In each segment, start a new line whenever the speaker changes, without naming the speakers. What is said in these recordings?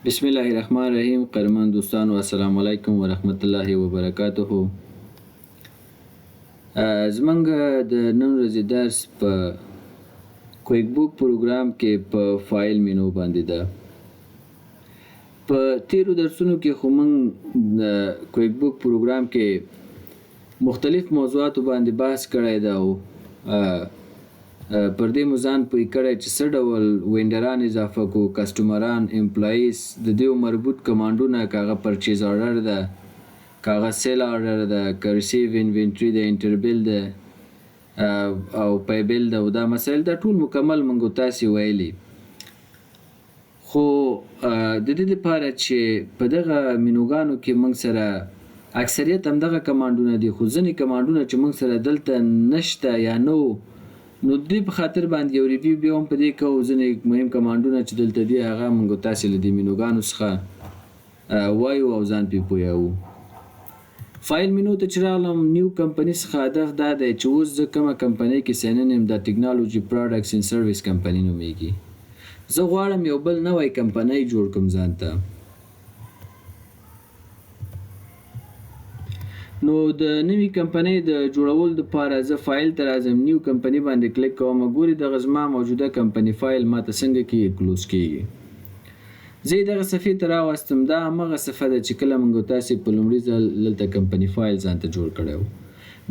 بسم الله الرحمن الرحیم. قدرمن دوستانو، السلام علیکم ورحمت الله وبرکاته. زمونږ د نن ورځې درس په کویک بوک پروګرام کې په فایل مینو باندې ده. په تیرو درسونو کې خو موږ د کویک بوک پروګرام کې مختلف موضوعاتو باندې بحث کړی ده او پر دې مو ځان پوه کړی چې څه ډول وینډران اضافه کو، کسټمران، امپلایز، د دې مربوط کمانډونه، که هغه پرچیز آرډر ده، که هغه سیل آرډر ده، که ریسیو انوینټري ده، انټربیل ده او پیبل ده، او دا مسایل دا ټول مکمل موږ تاسې ویلي. خو د دې دپاره چې په دغه مینوګانو کې موږ سره اکثریت همدغه کمانډونه دي، خو ځینې کمانډونه چې موږ سره دلته نشته یا نو، نو د دې په خاطر باندې یو ریویو بیا هم په دې کوو. ځینې مهم کمانډونه چې دلته دي هغه موږ تاسې له دې مینوګانو څخه وایو او ځان پرې پوهوو. فایل مینو ته چې راغلم، نیو کمپنۍ څخه هدف دا دی چې اوس زه کومه کمپنۍ کې ساین ان یم، د ټیکنالوژي پروډکټس اینډ سروس کمپنۍ نومیږي. زه غواړم یو بل نوی کمپنۍ جوړ کړم ځان ته. نو د نوې کمپنۍ د جوړولو لپاره زه فایل ته راځم، نیو کمپنۍ باندې کلیک کوم، ګوري دغه زما موجوده کمپنۍ فایل ماته څنګه کېږي، کلوز کېږي. زه یې دغه صفحې ته راوستم. دا همغه صفحه ده چې کله موږ تاسې په لومړي ځل دلته کمپنۍ فایل ځان ته جوړ کړی و.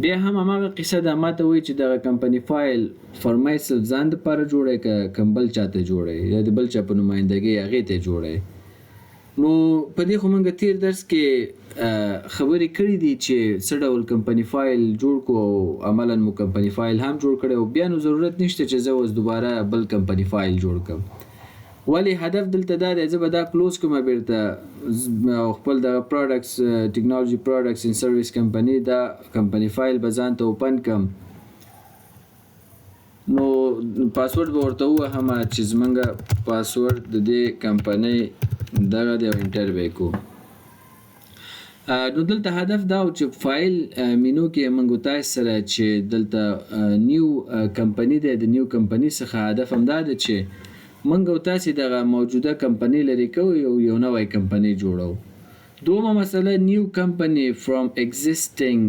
بیا هم همغه قصه ده، ماته وایي چې دغه کمپنۍ فایل فار مای سیلف ځان دپاره جوړی که کوم بل چا ته جوړی، یا د بل چا په نمایندګۍ هغې ته یې جوړی. نو په دې خو موږ تیر درس کې خبرې کړې دي چې څه ډول کمپنۍ فایل جوړ کړو او عملاً مو کمپنۍ فایل هم جوړ کړی او بیا نو ضرورت نشته چې زه اوس دوباره بل کمپنۍ فایل جوړ کړم. ولی هدف دلته دا دی، زه به دا کلوز کوم بیرته او خپل دغه پروډکټس، ټیکنالوژي پروډکټس اینډ سروس کمپنۍ، دا کمپنۍ فایل به ځان ته اوپن کړم. نو پاسورډ به ورته ووهم چې زمونږ پاسورډ د دې کمپنۍ دغه دی او انټر به یې کړو. نو دلته هدف دا و چې فایل مینو کې موږ تاسې سره چې دلته نیو کمپنۍ دی، د نیو کمپنۍ څخه هدف هم دا دی چې موږ او تاسې دغه موجوده کمپنۍ لرې کوو او یو نوی کمپنۍ جوړو. دومه مسله نیو کمپنۍ فرام ایگزیسټینګ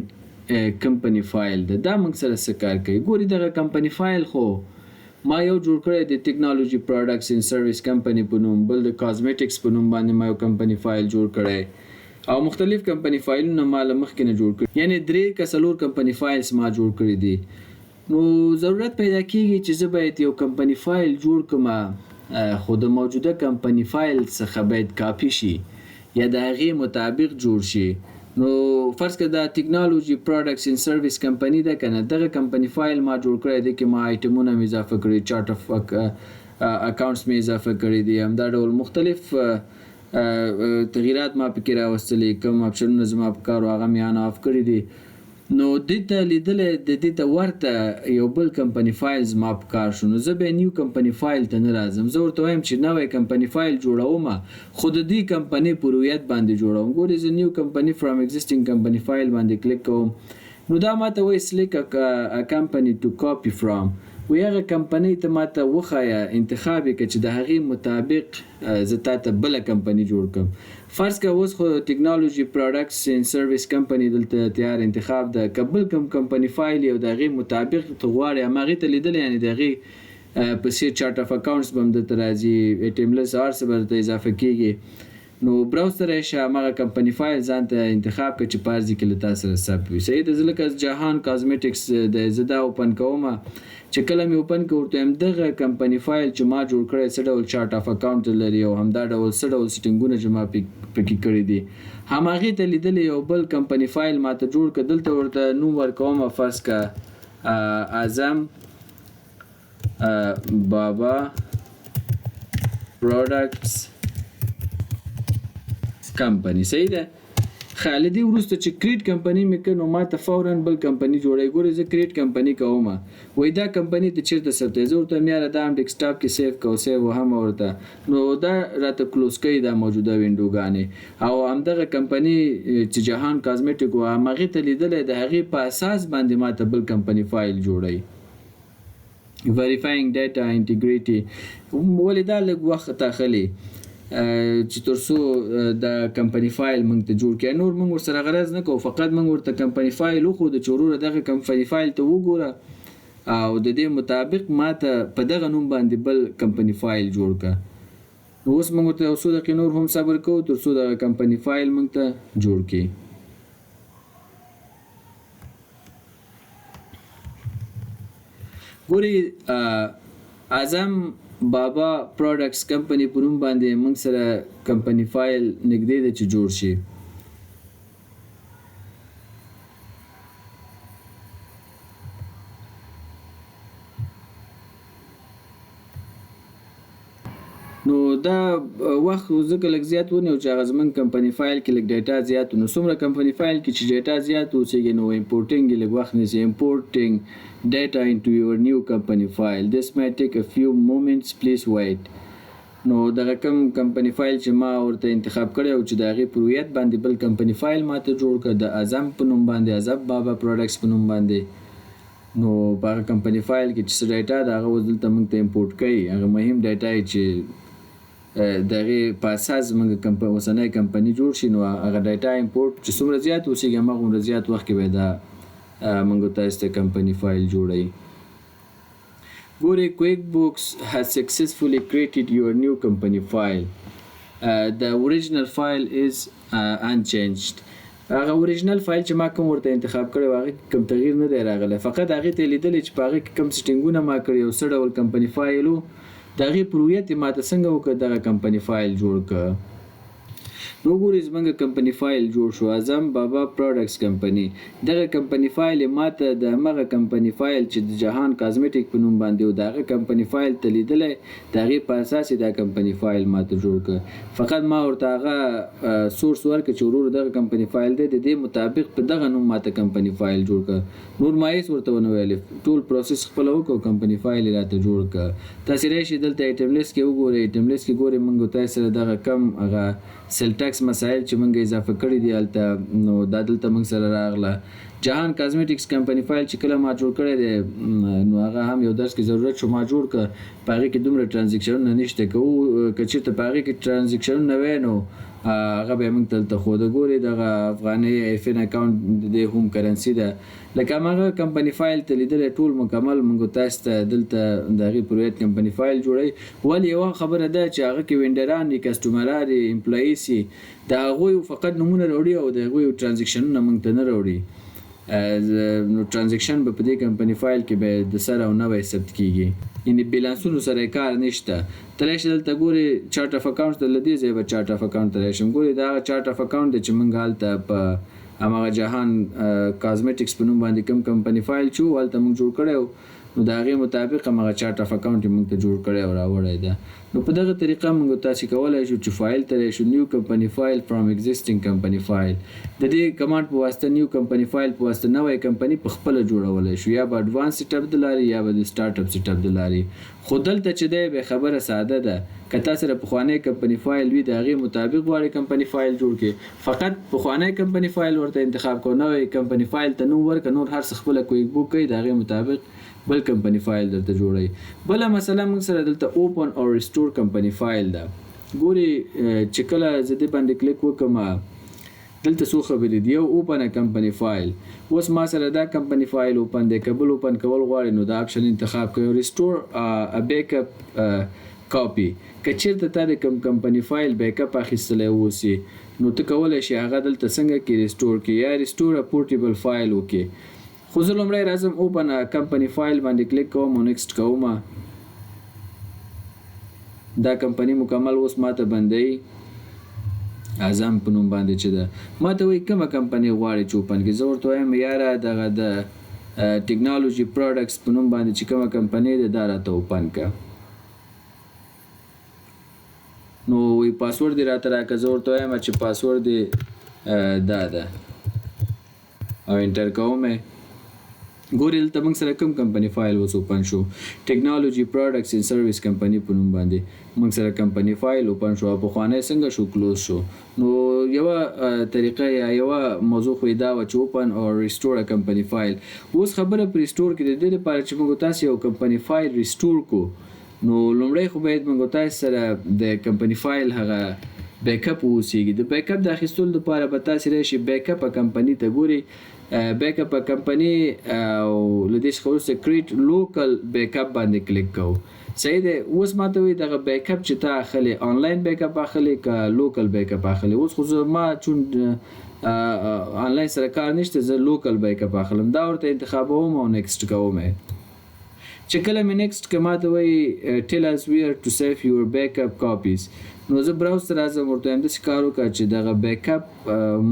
کمپنۍ فایل ده. دا موږ سره څه کار کوي؟ ګوري دغه کمپنۍ فایل خو ما یو جوړ کړی د ټیکنالوژي پروډکټس اینډ سروس کمپنۍ په نوم، بل د کازمیټکس په نوم باندې ما یو کمپنۍ فایل جوړ کړی او مختلف کمپنۍ فایلونه ما له مخکې نه جوړ کړي، یعنې 3 که 4 کمپنۍ فایلز ما جوړ کړي دي. نو ضرورت پیدا کېږي چې زه باید یو کمپنۍ فایل جوړ کړم، خو د موجوده کمپنۍ فایل څخه باید کاپي شي یا د هغې مطابق جوړ شي. نو فرض کړه دا ټیکنالوژي پروډکټس اینډ سروس کمپنۍ ده که نه، دغه کمپنۍ فایل ما جوړ کړی دی کې ما آیټمونه مې اضافه کړي، چارټ اف اکاونټس مې اضافه کړي دي، همدا ډول مختلف تغییرات ما پکې راوستلي، کوم اپشنونه زما په کار و هغه مې آن آف کړي دي. نو دې ته لیدلی د دې ته ورته یو بل کمپنۍ فایل زما په کار شو. نو زه بیا نیو کمپنۍ فایل ته نه راځم، زه ورته وایم چې نوی کمپنۍ فایل جوړوم، خو د دې کمپنۍ په رویت باندې جوړوم. ګورې زه نیو کمپنۍ فرام ایگزیسټینګ کمپنۍ فایل باندې کلیک کوم. نو دا ماته وایي سلیک ا کمپنۍ ټو کاپي فرام، وایي هغه کمپنۍ ته ماته وښایه، انتخاب یې کړه چې د هغې مطابق زه تا ته بله کمپنۍ جوړ کړم. فرض که اوس خو ټیکنالوژي پروډکټس اینډ سروس کمپنۍ دلته تیار انتخاب ده، که بل کوم کمپنۍ فایل او د هغې مطابق ته غواړې هماغې ته لیدلی، یعنې د هغې پسې چارټ اف اکاونټس به هم درته راځي، ایټم لس هر څه به درته اضافه کېږي. نو براوز ته راشي، هماغه کمپنۍ فایل ځان ته انتخاب کړه چې په هر ځای کې له تا سره ثبت وي. صحیح ده. زه لکه جهان کازمیټکس دی، زه دا اوپن کوم. چې کله مې اوپن کړ ورته وایم دغه کمپنۍ فایل چې ما جوړ کړی څه ډول چارټ اف اکاونټ لري او همدا ډول څه ډول سیټینګونه چې ما پکې کړي دي، هماغې ته لیدلی یو بل کمپنۍ فایل ماته جوړ کړه. دلته ورته نوم ورکوم، فرض که اعظم بابا پروډکټس کمپنۍ. صحیح ده. له دې وروسته چې کریټ کمپنۍ مې کړ، نو ما ته فوراً بل کمپنۍ جوړی. ګورې زه کریټ کمپنۍ کوم، وایي دا کمپنۍ ته چېرته ثبتوي؟ زه ورته وایم یاره دا هم ډیسکټاپ کې سیف کو، سیف وهم ورته. نو دا راته کلوز کوي دا موجوده وینډوګانې، او همدغه کمپنۍ چې جهان کازمیټک و هماغې ته لیدلی، د هغې په اساس باندې ما ته بل کمپنۍ فایل جوړی. verifying data integrity ولې دا لږ وخت اخلي. چې ترڅو د کمپنی فایل موږ ته جوړ کړي. نور موږ ورسره غرض نه کوو، فقط موږ ورته کمپنی فایل وخو د چورور دغه کمپنی فایل ته وګوره او د دې مطابق ماته په دغه نوم باندې بل کمپنی فایل جوړ کړه. نو اوس موږ ته اوسو د نور هم صبر کوو ترڅو د کمپنی فایل موږ ته جوړ کړي. ګوري اعظم بابا پروډکټس کمپنی په نوم باندې موږ سره کمپنی فایل نږدې ده چې جوړ شي. نو دا وخت ځکه لږ زیات ونیو چې هغه زموږ کمپنی فایل کې لږ ډیټا زیات نو څومره کمپنی فایل کې چې ډیټا زیات اوسېږي نو امپورټینګ لږ وخت نیسي. امپورټینګ data into your new company file. This might take a few moments. Please wait. نو دغه کوم کمپنی فایل چې ما ورته انتخاب کړی او چې د هغې په هویت باندې بل کمپنی فایل ماته جوړ کړ د اعظم په نوم باندې، اعظم بابا پروډکټس په نوم باندې. نو په هغه کمپنی فایل کې چې څه ډیټا ده هغه اوس دلته موږ ته امپورټ کوي. هغه مهم ډیټا یې چې د هغې په اساس موږ اوسنی کمپنی جوړ شي نو هغه ډیټا امپورټ چې څومره زیات اوسېږي هماغومره زیات وخت کې به دا موږ تاسو ته کمپنی فایل جوړوي. ګورئ QuickBooks has successfully created your new company file. The original file is unchanged. هغه اوریجنل فایل چې ما کوم ورته انتخاب کړی و هغه کوم تغییر نه دی راغلی، فقط هغې ته یې لیدلی چې په هغې کې کوم سیټینګونه ما کړي او څه ډول کمپنی فایل و د هغې پر هویت یې ماته څنګه وکړه دغه کمپنی فایل جوړ کړه. نو ګورئ زموږ کمپنی فایل جوړ شو اعظم بابا پروډکټس کمپنی. دغه کمپنی فایل ماته د همغه کمپنی فایل چې د جهان کازمیټک په نوم باندې و د هغه کمپنی فایل ته لیدلی د هغې په اساس یې دا کمپنی فایل ماته جوړ کړه. فقط ما ورته هغه سورس ورکړه چې ورور دغه کمپنی فایل دی د دې مطابق په دغه نوم ماته کمپنی فایل جوړ کړه. نور ما هېڅ ورته ونه ویلې، ټول پروسس خپله وکړو کمپنی فایل یې راته جوړ کړه. تاسې راشئ دلته ایټم لیست کې وګورئ. ایټم لیست کې ګورئ موږ تاسې سره دغه کم هغه سیل ټیکس مسایل چې موږ اضافه کړي دي هلته نو دا دلته موږ سره راغله. جهان کازمیټکس کمپنی فایل چې کله ما جوړ کړی دی نو هغه هم یو درس کې ضرورت شو ما جوړ کړه. په هغې کې دومره ټرانزیکشنونه نشته، که چېرته په هغې کې ټرانزیکشنونه وی نو هغه به یې موږ ته دلته ښوده. ګورئ دغه افغانۍ ایفن اکاونټ د دې هوم کرنسي ده لکه همغه کمپنی فایل ته لیدلی ټول مکمل موږ تاسو ته دلته د هغې پر هویت کمپنی فایل جوړوي. ولې یوه خبره ده چې هغه کې وینډران دي، کسټمران دي، امپلایي سي، د هغوی فقط نومونه راوړي او د هغوی ټرانزیکشنونه موږ ته نه راوړي. نو ټرانزیکشن به په دې کمپنی فایل کې به د سره او نه به ثبت کیږي، یعنې بیلانسونو سره یې کار نشته. ته راشئ دلته ګورئ چارټ اف اکاونټ ته له دې ځایه به چارټ اف اکاونټ ته راشم. ګورئ دا هغه چارټ اف اکاونټ دی چې موږ هلته په همغه جهان کازمیټکس په نوم باندې کوم کمپنی فایل چې و هلته موږ جوړ کړی و نو د هغې مطابق همغه چارټ اف اکاونټ یې موږ ته جوړ کړی او راوړی ده. نو په دغه طریقه موږ تاسې کولی شو چې فایل ته راشو نیو کمپنی فایل فرام ایگزیسټینګ کمپنی فایل. د دې کمانډ په واسطه نیو کمپنی فایل په واسطه نوی کمپنی په خپله جوړولی شو، یا به اډوانس سیټ اپ د لارې یا به د سټارټ اپ سیټ اپ د لارې. خو دلته چې دی به خبره ساده ده. که تا سره پخوانی کمپنی فایل وي د هغې مطابق غواړې کمپنی فایل جوړ کړې، فقط پخوانی کمپنی فایل ورته انتخاب کړو، نوی کمپنی فایل ته نوم ورکړه، نور هر څه خپله کویک بوک کوي د هغې مطابق بل کمپنی فایل درته جوړوي. بله مسله موږ سره دلته اوپن او ریسټور کمپنی فایل ده. ګورئ چې کله زه دې باندې کلیک وکړم دلته څو خبرې دي. یو اوپن کمپنی فایل، اوس ما سره دا کمپنی فایل اوپن دی، که بل اوپن کول غواړئ نو دا اپشن انتخاب کړئ. ریسټور ا بیک اپ کاپي، که چېرته تا د کوم کمپنی فایل بیک اپ اخیستلی اوسي نو ته کولی شي هغه دلته څنګه کې ریسټور کړي یا ریسټور ا پورټیبل فایل وکړي. خو زه لومړی راځم اوپن کمپنی فایل باندې کلیک کوم او نیکسټ کوم. دا کمپنی مکمل اوس ماته بندوي اعظم په نوم باندې چې ده. ماته وایي کومه کمپنی غواړې چې اوپن کړي. زه ورته وایم یاره دغه د ټیکنالوژي پروډکټس په نوم باندې چې کومه کمپنی ده دا راته اوپن کړه. نو وایي پاسورډ دې راته راکړه. زه ورته وایم چې پاسورډ دې دا ده او انټر کوم. ګورئ دلته موږ سره کوم کمپنی فایل اوس اوپن شو، ټیکنالوژي پروډکټس ان سرویس کمپنی په نوم باندې موږ سره کمپنی فایل اوپن شو. پخوانی څنګه شو کلوز شو. نو یوه طریقه یا یوه موضوع خو دا وه چې اوپن او ریسټور کمپنی فایل. اوس خبره په ریسټور کې د دې لپاره چې موږ تاسې یو کمپنی فایل ریسټور کو نو لومړی خو باید موږ تاسو سره د کمپنی فایل هغه بیک اپ اوسېږي. د بیک اپ د اخیستلو لپاره به تاسو راشي بیک اپ کمپنی ته ګوري، بیک اپ کمپنی او لدې څخه وروسته کریټ لوکل بیک اپ باندې کلیک کوو. صحیح دی. اوس ماته وایي دغه بیک اپ چې تا اخلي آنلاین بیک اپ اخلي که لوکل بیک اپ اخلي. اوس خو ما چون آنلاین سره کار نشته زه لوکل بیک اپ اخلم، دا ورته انتخابوم او نیکسټ کوم. چې کله مې نیکسټ که ماته وایي tell us where to save your backup copies، نو زه براوز ته راځم ورته وایم داسې کار وکړه چې دغه بیک اپ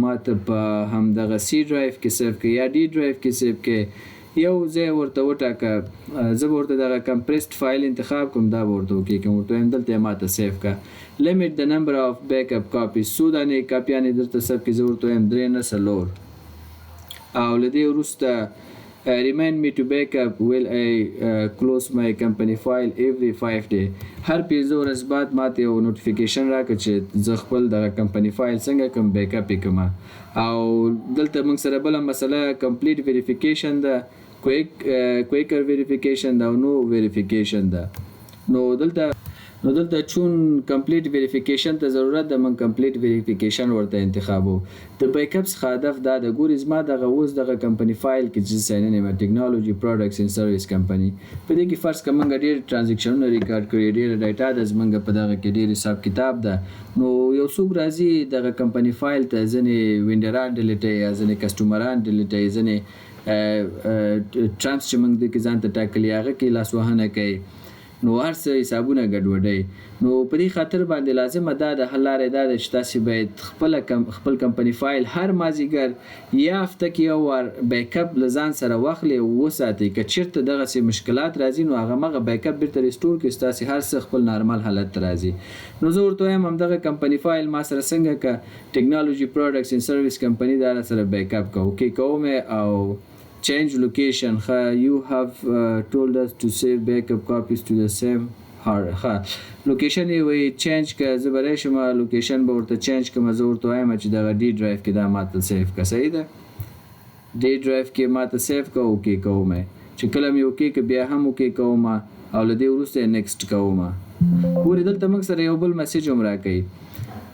ماته په همدغه سی ډرایو کې سیف کړي یا ډي ډرایو کې سیف کړي، یو ځای ورته وټاکه. زه به ورته دغه کمپریسډ فایل انتخاب کوم، دا به ورته وکړي کوم، ورته وایم دلته یې ماته سیف کړه. لیمیټ د نمبر آف بیک اپ کاپیز، څو دانې کاپیانې درته سیف کړي، زه ورته وایم 3 نه 4. او له دې وروسته remind me to back up will I close my company file every 5 day. هر 15 ورځې بعد ماته یو نوټیفیکیشن راکړه چې زه خپل دغه کمپنی فایل څنګه کوم بیک اپ کوم. او دلته موږ سره بل مسله کمپلیټ ویریفیکیشن ده، کویکر ویریفیکیشن ده او نو ویریفیکیشن ده. نو دلته چون کمپلیټ ویریفیکیشن ته ضرورت ده، من کمپلیټ ویریفیکیشن ورته انتخابو. د بیک اپ څخه هدف دا د ګوري زما دغه اوس دغه کمپنی فایل کې چې ساين نه ټیکنالوژي پروډکټس ان سرویس کمپنی په دې کې فرض کوم ډېر ټرانزیکشنونه ریکارډ کړي، ډېر ډاټا د زمونږ په دغه کې ډېر حساب کتاب ده. نو یو څوک راځي دغه کمپنی فایل ته ځنې وینډران ډیلیټي یا ځنې کسټمران ډیلیټي، ځنې ټرمز چې موږ د کې ځان ته ټاکلي هغه کې لاسوهنه کوي، نو هر څه حسابونه ګډوډوي. نو په دې خاطر باندې لازمه دا د حل لارې دا ده چې تاسو باید خپل کمپنی فایل هر مازدیګر یا هفته کې یو وار بیک اپ له ځان سره واخلئ او وساتئ. که چیرته دغسې مشکلات راځي نو هغه بیک اپ بیرته ریسټور کړئ، ستاسې هر څه خپل نارمل حالت ته راځي. نو زه ورته وایم همدغه کمپنی فایل ما سره څنګه که ټیکنالوژي پروډکټس ان سرویس کمپنی دا سره بیک اپ کوم او change location. You have told us to save backup copies to the same hard. location یې وایي change که زه به راشم location به ورته change کوم، زه ورته وایم چې دغه ډي ډرایو کې دا ماته سیف که. صحیح ده، ډي ډرایو کې ماته سیف که اوکې کوم، چې کله مې اوکې که بیا هم اوکې کوم او له دې وروسته یې نیکسټ کوم. ګورې دلته موږ سره یو بل میسیج هم راکوي.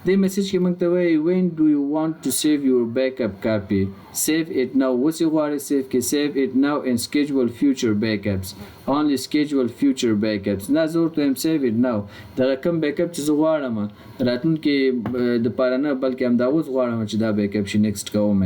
دې میسیج کې موږ ته وایي when do you want to save your backup copy, save it now. وسې غواړئ سیف کې، save it now and schedule future backups. only schedule future backups. نه زه ورته وایم save it now. دغه کوم بیک اپ چې زه غواړم راتلونکي دپاره نه بلکې همدا اوس غواړم چې دا بیک اپ شي، نیکسټ کوم.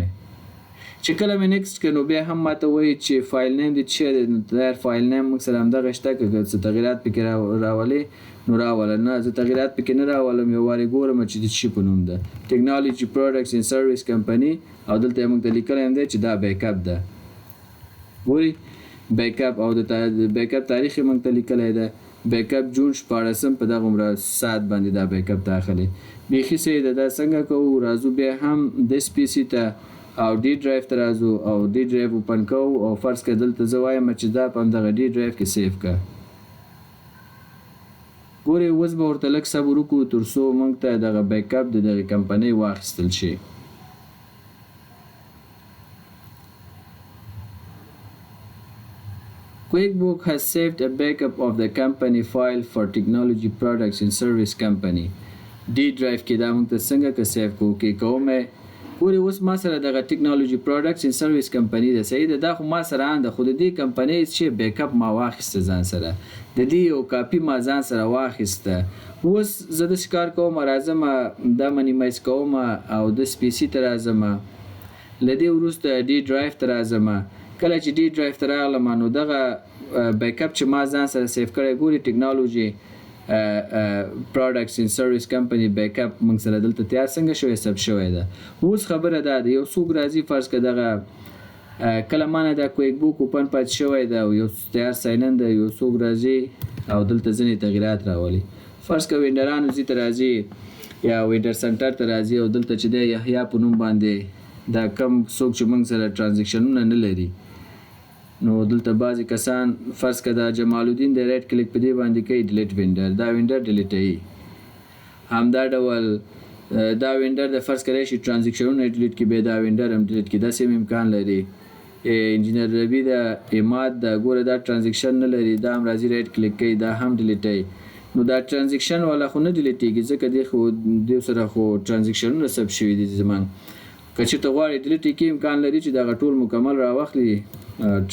چې کله مې نیکسټ کړ نو بیا هم ماته وایي چې فایل نیم دې څه دی، نو دا فایل نیم موږ سره همدغه شته، که څه تغیرات پکې راولئ نو راوله، نه زه تغیرات پکې نه راولم، یو وارې ګورم چې د څه په نوم ده، ټیکنالوژي پروډکټس ان سرویس کمپنی، او دلته موږ ته لیکلی هم دی چې دا بیک اپ ده. ګورئ بیک اپ او د بیک اپ تاریخ یې موږ ته لیکلی ده، بیک اپ جون 14 په دغه عمره ساعت باندې دا بیک اپ داخلي. بیخي صحیح ده. دا څنګه کوو؟ راځو بیا هم د پی سی ته او ډي ډرایو ته راځو او ډي ډرایو اوپن کوو او فرض کړه دلته زه وایم چې دا په همدغه ډي ډرایو کې سیف کړه. ګورئ اوس به ورته لږ صبر وکړو تر څو موږ ته دغه بیک اپ د دغې کمپنۍ واخیستل شي. QuickBook has saved a backup of the company file for technology products and service company. D drive کې دا موږ ته څنګه که سیف کوو کې کومه. ګورئ اوس ما سره دغه ټیکنالوژي پروډکټس ان سرویس کمپنی ده، صحیح ده، دا خو ما سره ان ده، خو د دې کمپنۍ چې بیک اپ ما واخیسته ځان سره، د دې یو کاپي ما ځان سره واخیسته. اوس زه داسې کار کوم راځم دا منیمایز کوم او د پی سي ته راځم، له دې وروسته ډي ډرایو ته راځم. کله چې ډي ډرایو ته راغلم نو دغه بیک اپ چې ما ځان سره سیف کړی، ګورئ ټیکنالوژي پروډکټس ان سرویس کمپنی بیک اپ موږ سره دلته تیار څنګه شوی ثبت شوی ده. اوس خبره دا ده یو څوک راځي فرض که دغه کله ما نه دا کویک بوک اوپن پاتې شوی ده او یو تیار ساینن ده، یو څوک راځي او دلته ځینې تغیرات راولي، فرض که وینډرانو ځي ته راځي یا وینډر سنټر ته راځي او دلته چې دی یحیی په نوم باندې دا کم څوک چې موږ سره ټرانزیکشنونه نه لري، نو دلته بعضی کسان فرض که دا جمال الدین د رایټ کلیک په دې باندې کوي ډیلیټ وینډر، دا وینډر ډیلیټوي. همدا ډول دا وینډر د فرض کړئ شي ټرانزیکشنونه ډیلیټ کړي، بیا دا وینډر هم ډیلیټ کړي، داسې هم امکان لري. انجینر ربی د اماد د ګوره دا ترانزیکشن نه لري دا هم راځي رایټ کلیک کوي دا هم ډیلیټ نو دا ترانزیکشن والا خو نه ډیلیټیږي ځکه دی خو د سره خو ترانزیکشنونه سب شوي دي زمونږ که چېرته غواړئ ډیلیټ کړي امکان لري چې دغه ټول مکمل راواخلي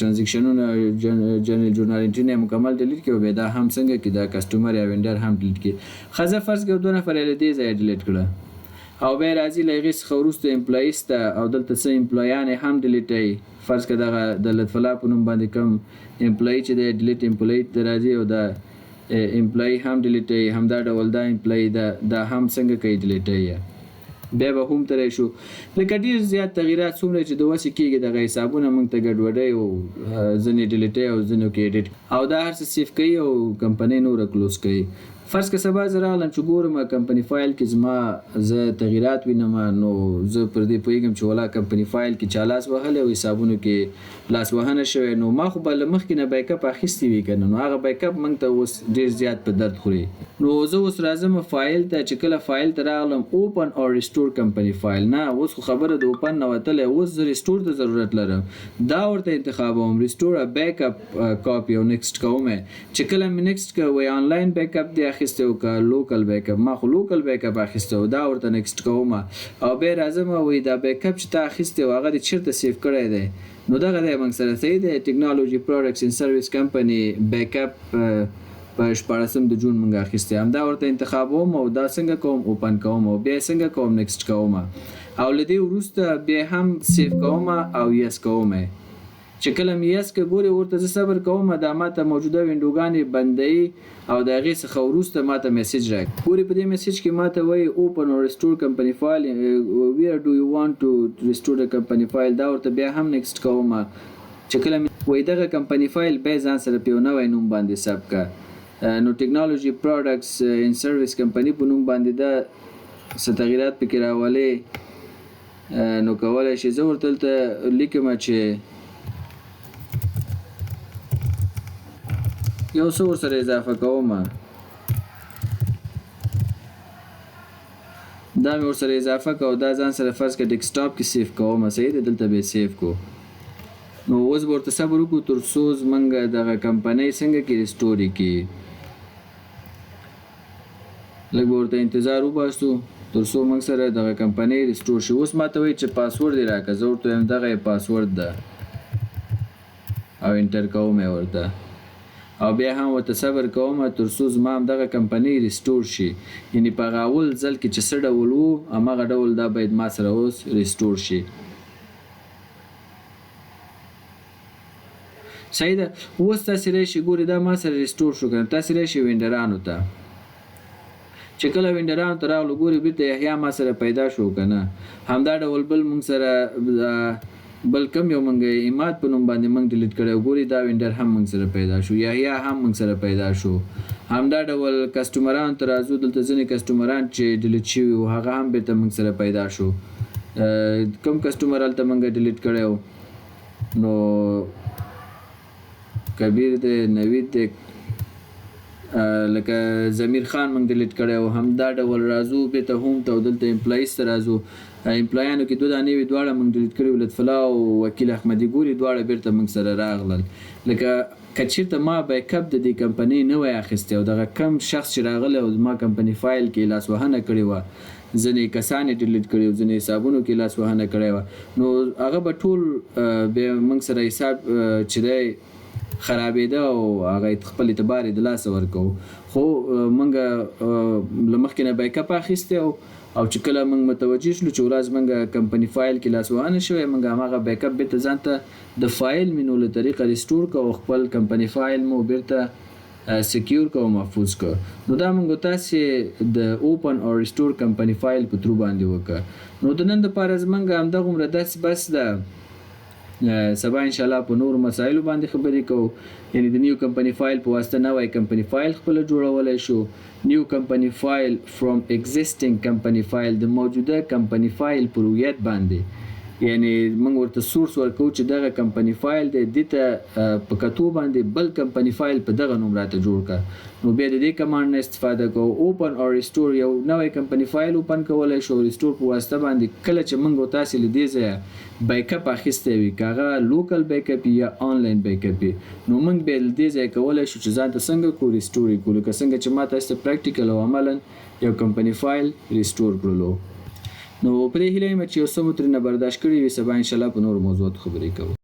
ترانزیکشنونه جنرال جورنال انټري نه مکمل ډیلیټ کړي او بیا دا هم څنګه کې دا کسټمر یا وینډر هم ډیلیټ کړي ښه زه فرض کړم 2 نفر یې له دې ځایه ډیلیټ کړه او بیا راځي له هغې څخه وروسته امپلایز ته او دلته څه امپلایان یې هم ډیلیټوي فرض کړه دغه د لطف الله په نوم باندې کوم امپلایي چې دی ډیلیټ امپلایي ته راځي او دا امپلایي هم ډیلیټوي همدا ډول دا امپلایي دا هم څنګه کوي ډیلیټوي بیا به هم ترې شو لکه ډېر زیات تغییرات څومره چې د وسې کېږي دغه حسابونه موږ ته ګډوډۍ او ځینې ډیلیټوي او ځینو کې ایډیټ او دا هر څه سیف کوي او کمپنۍ نوره کلوز کوي فرض که سبا زه راغلم چې ګورم کمپنی فایل کې زما زه تغییرات وینم نو زه پر دې پوهېږم چې ولا کمپنی فایل کې چا لاس وهلی او حسابونو کې لاس وهنه شوی نو ما خو به له مخکې نه بیک اپ اخیستې وي که نه نو هغه بیک اپ موږ ته اوس ډېر زیات په درد خوري نو زه اوس راځم فایل ته چې کله فایل ته راغلم اوپن او ریسټور کمپنی فایل نه اوس خو خبره د اوپن نه وتلی اوس زه ریسټور ته ضرورت لرم دا ورته انتخابوم ریسټور ا بیک اپ کاپي او نیکسټ کوم چې کله مې نیکسټ کوي آنلاین بیک اپ دی اخیسته او که لوکل بیک اپ ما خو لوکل بیک اپ اخیسته او دا ورته نیکسټ کوم او بیا راځم وایي دا بیک اپ چې تا اخیستی او هغه دې چېرته سیف کړی دی نو دغه دی موږ سره صحیح دی ټیکنالوژي پروډکټس ان سروس کمپنی بیک اپ په 14 د جون موږ اخیستی همدا ورته انتخابوم او دا څنګه کوم اوپن کوم او بیا څنګه کوم نیکسټ کوم او له دې وروسته بیا هم سیف کوم او یس کوم چې کله مې یس که ګورې ورته زه صبر کوم دا ماته موجوده وینډوګانې بندوي او د هغې څخه وروسته ماته میسج راکړي ګورې په دې میسج کې ماته وایي اوپن او ریسټور کمپنی فایل ویر ډو یو وانټ ټو ریسټور د کمپنی فایل دا ورته بیا هم نیکسټ کوم چې کله مې وایي دغه کمپنی فایل بیا ځان سره په یو نوی نوم باندې ثبت کړه نو ټیکنالوژي پروډکټس ان سروس کمپنی په نوم باندې دا څه تغییرات پکې راولې نو کولی شي زه ورته دلته لیکم چې یو څه ورسره اضافه کوم دا مې ورسره اضافه کو دا ځان سره فرض که ډیسکټاپ کې سیف کوم صحیح دی دلته به سیف کو نو اوس به ورته صبر وکړو تر څو زموږ دغه کمپنۍ څنګه کې ریسټوري کړي لږ به ورته انتظار وباسو تر څو موږ سره دغه کمپنۍ ریسټور شي اوس ماته وایي چې پاسورډ یې راکړه زه ورته وایم دغه یې پاسورډ ده او انټر کوم یې ورته او بیا هم ورته صبر کوم تر څو زما همدغه کمپنۍ ریسټور شي یعنې په هغه اول ځل کې چې څه ډول و هماغه ډول دا باید ما سره اوس ریسټور شي صحیح ده اوس تاسې راشئ ګورې دا ما سره ریسټور شو که نه تاسې راشئ وینډرانو ته چې کله وینډرانو ته راغلو ګورې بېرته یحیا ما سره پیدا شو که نه همدا ډول بل موږ سره بل کم یو منګ اماد په نوم باندې منګ ډیلیټ کړو ګوري دا وینډر هم منګ سره پیدا شو یا هم منګ سره پیدا شو همدا ډول کسټمران تر ازو دلته ځینې کسټمران چې ډیلیټ شوي و هغه هم بیرته منګ سره پیدا شو کوم کسټمر هلته منګ ډیلیټ کړی نو کبیر دی نوید دی لکه ضمیر خان منګ ډیلیټ کړی و همدا ډول راځو بیرته هم ته دلته امپلایز ته راځو امپلایانو کې دوه دانې وې دواړه موږ ډیلیټ کړي وو لطف الله او وکیل احمدي ګوري دواړه بیرته موږ سره راغلل لکه که چېرته ما بیک اپ د دې کمپنۍ نه وای اخیستی او دغه کم شخص چې راغلی او زما کمپنۍ فایل کې لاسوهنه کړې وه ځینې کسان یې ډیلیټ کړي وو ځینې حسابونو کې لاسوهنه کړې وه نو هغه به ټول بیا موږ سره حساب چې دی خرابېده او هغه خپل اعتبار یې د لاسه ورکوو خو موږ له مخکې نه بیک اپ اخیستی او چې کله موږ متوجه شلو چې ورځ موږ کمپنی فایل کې لاسوهنه شوی موږ هماغه بیک اپ بیرته ځان ته د فایل مینو له طریقه ریسټور کړو او خپل کمپنی فایل مو بیرته سکیور کړو محفوظ کړو نو دا موږ تاسې د اوپن او ریسټور کمپنی فایل په ترو باندې وکړه نو د نن دپاره زموږ همدغومره داسې بس ده سبا ان شاء الله په نور مسایلو باندې خبرې کوو یعنی د نیو کمپنی فایل په واسطه نوی کمپنی فایل خپل جوړولای شو نیو کمپنی فایل فرام ایگزیسټینګ کمپنی فایل د موجوده کمپنی فایل پر هویت باندې یعنی موږ ورته سورس ورکو چې دغه کمپنی فایل دی دته په کتو باندې بل کمپنی فایل په دغه نوم راته جوړ کړه نو بیا د دې کمانډ نه استفاده کوو اوپن او ریسټور یو نوې کمپنی فایل اوپن کولای شو ریسټور په واسطه باندې کله چې موږ تاسو لیدې ځای بیک اپ اخیسته وي کاغه لوکل بیک اپ یا آنلاین بیک اپ نو موږ به لیدې ځای کولای شو چې ځان ته څنګه کو ریسټور کولو که څنګه چې ما تاسو پریکټیکل او عملاً یو کمپنی فایل ریسټور کړلو نو پرې هیله یم چې یو څه مو ترې نه برداشت کړي وي سبا ان شاء الله په نور موضوعات خبرې کوو